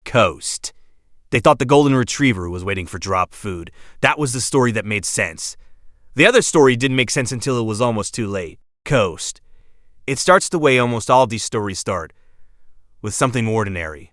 Coast. They thought the golden retriever was waiting for drop food. That was the story that made sense. The other story didn't make sense until it was almost too late. Coast. It starts the way almost all of these stories start, with something ordinary.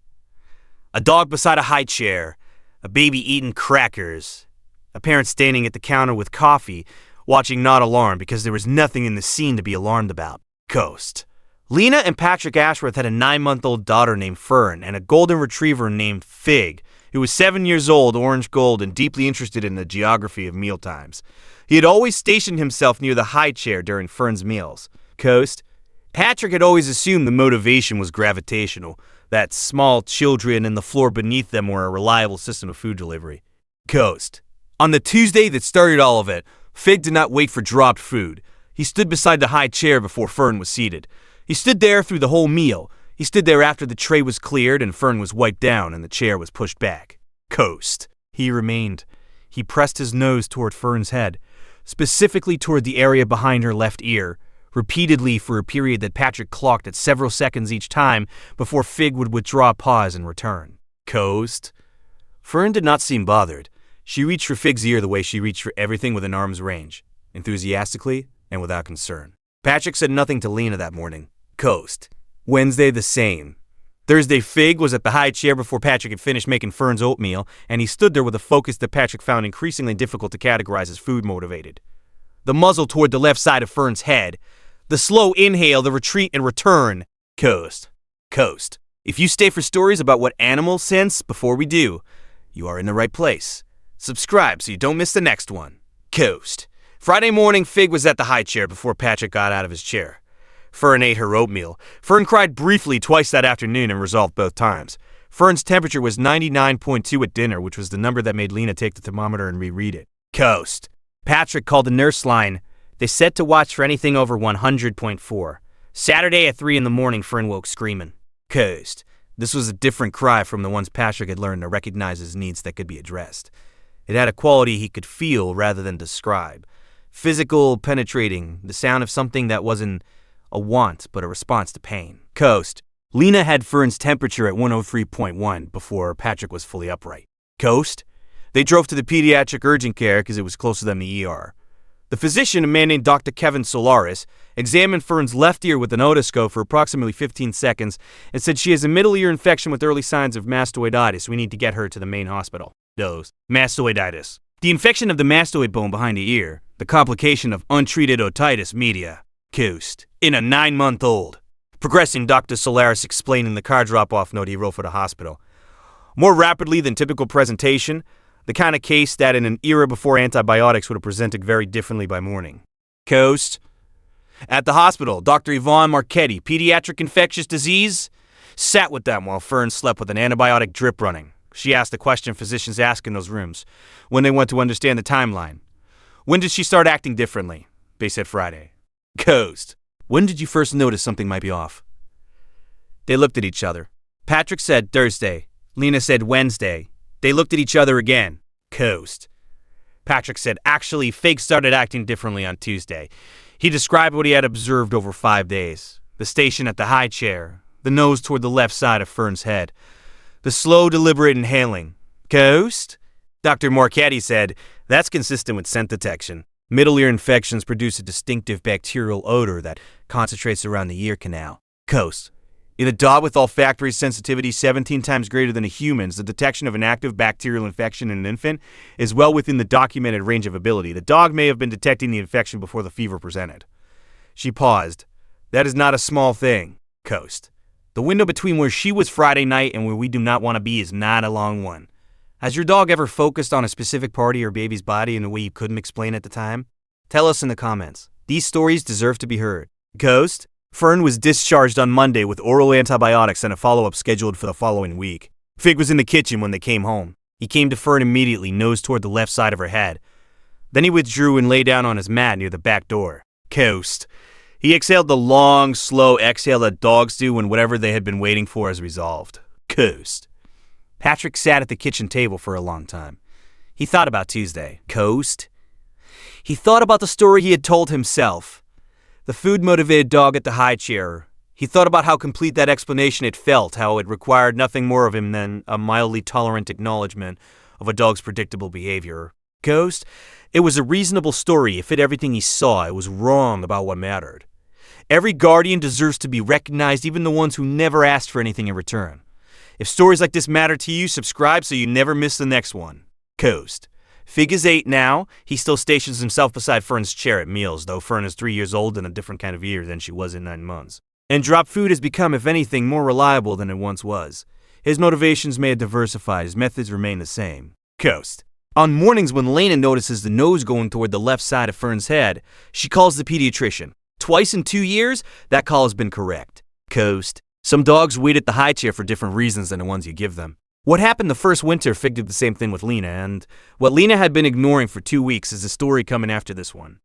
A dog beside a high chair, a baby eating crackers, a parent standing at the counter with coffee, watching not alarmed because there was nothing in the scene to be alarmed about. Coast. Lena and Patrick Ashworth had a 9-month-old daughter named Fern and a golden retriever named Fig, who was 7 years old, orange gold, and deeply interested in the geography of mealtimes. He had always stationed himself near the high chair during Fern's meals. Coast. Patrick had always assumed the motivation was gravitational, that small children and the floor beneath them were a reliable system of food delivery. Coast. On the Tuesday that started all of it, Fig did not wait for dropped food. He stood beside the high chair before Fern was seated. He stood there through the whole meal. He stood there after the tray was cleared and Fern was wiped down and the chair was pushed back. Coast. He remained. He pressed his nose toward Fern's head, specifically toward the area behind her left ear, repeatedly for a period that Patrick clocked at several seconds each time before Fig would withdraw a pause and return. Coast. Fern did not seem bothered. She reached for Fig's ear the way she reached for everything within arm's range, enthusiastically and without concern. Patrick said nothing to Lena that morning. Coast. Wednesday the same. Thursday, Fig was at the high chair before Patrick had finished making Fern's oatmeal, and he stood there with a focus that Patrick found increasingly difficult to categorize as food-motivated. The muzzle toward the left side of Fern's head. The slow inhale, the retreat and return. Coast. Coast. If you stay for stories about what animals sense before we do, you are in the right place. Subscribe so you don't miss the next one. Coast. Friday morning, Fig was at the high chair before Patrick got out of his chair. Fern ate her oatmeal. Fern cried briefly twice that afternoon and resolved both times. Fern's temperature was 99.2 at dinner, which was the number that made Lena take the thermometer and reread it. Coast. Patrick called the nurse line. They set to watch for anything over 100.4. Saturday at 3 in the morning, Fern woke screaming. Coast. This was a different cry from the ones Patrick had learned to recognize as needs that could be addressed. It had a quality he could feel rather than describe. Physical, penetrating, the sound of something that wasn't a want, but a response to pain. Coast. Lena had Fern's temperature at 103.1 before Patrick was fully upright. Coast. They drove to the pediatric urgent care because it was closer than the ER. The physician, a man named Dr. Kevin Solaris, examined Fern's left ear with an otoscope for approximately 15 seconds and said she has a middle ear infection with early signs of mastoiditis. We need to get her to the main hospital. Mastoiditis. The infection of the mastoid bone behind the ear. The complication of untreated otitis media. Coast. In a 9-month-old. Progressing, Dr. Solaris explained in the car drop-off note he wrote for the hospital. More rapidly than typical presentation, the kind of case that in an era before antibiotics would have presented very differently by morning. Coast. At the hospital, Dr. Yvonne Marchetti, pediatric infectious disease, sat with them while Fern slept with an antibiotic drip running. She asked the question physicians ask in those rooms when they want to understand the timeline. When did she start acting differently? They said Friday. Coast. When did you first notice something might be off? They looked at each other. Patrick said Thursday. Lena said Wednesday. They looked at each other again. Coast. Patrick said, actually, Fig started acting differently on Tuesday. He described what he had observed over 5 days. The station at the high chair. The nose toward the left side of Fern's head. The slow, deliberate inhaling. Coast? Dr. Marchetti said, that's consistent with scent detection. Middle ear infections produce a distinctive bacterial odor that concentrates around the ear canal. Coast. In a dog with olfactory sensitivity 17 times greater than a human's, the detection of an active bacterial infection in an infant is well within the documented range of ability. The dog may have been detecting the infection before the fever presented. She paused. That is not a small thing. Coast. The window between where she was Friday night and where we do not want to be is not a long one. Has your dog ever focused on a specific part of your baby's body in a way you couldn't explain at the time? Tell us in the comments. These stories deserve to be heard. Coast. Fern was discharged on Monday with oral antibiotics and a follow-up scheduled for the following week. Fig was in the kitchen when they came home. He came to Fern immediately, nose toward the left side of her head. Then he withdrew and lay down on his mat near the back door. Coast. He exhaled the long, slow exhale that dogs do when whatever they had been waiting for is resolved. Coast. Patrick sat at the kitchen table for a long time. He thought about Tuesday. Coast. He thought about the story he had told himself. The food-motivated dog at the high chair. He thought about how complete that explanation had felt, how it required nothing more of him than a mildly tolerant acknowledgement of a dog's predictable behavior. Ghost? It was a reasonable story. It fit everything he saw. It was wrong about what mattered. Every guardian deserves to be recognized, even the ones who never asked for anything in return. If stories like this matter to you, subscribe so you never miss the next one. Ghost. Fig is 8 now. He still stations himself beside Fern's chair at meals, though Fern is 3 years old and a different kind of year than she was in 9 months. And Drop Food has become, if anything, more reliable than it once was. His motivations may have diversified, his methods remain the same. Ghost. On mornings when Lena notices the nose going toward the left side of Fern's head, she calls the pediatrician. Twice in 2 years, that call has been correct. Ghost. Some dogs wait at the high chair for different reasons than the ones you give them. What happened the first winter, Fig did the same thing with Lena, and what Lena had been ignoring for 2 weeks is the story coming after this one.